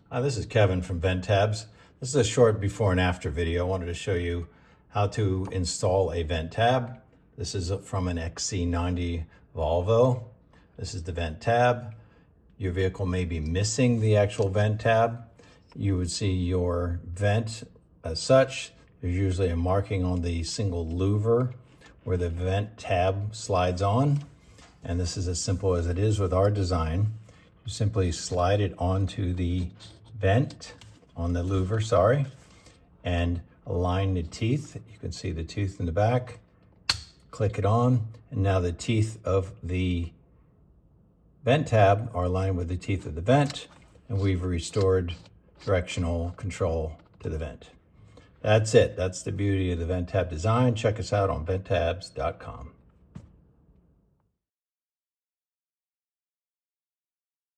Hi, this is Kevin from VentTabs. This is a short before and after video. I wanted to show you how to install a vent tab. This is from an XC-90 Volvo. This is the vent tab. Your vehicle may be missing the actual vent tab. You would see your vent as such. There's usually a marking on the single louver where the vent tab slides on. And this is as simple as it is with our design. You simply slide it onto the vent, on the louver, and align the teeth. You can see the tooth in the back. Click it on, and now the teeth of the vent tab are aligned with the teeth of the vent, and we've restored directional control to the vent. That's it. That's the beauty of the VentTab design. Check us out on VentTabs.com.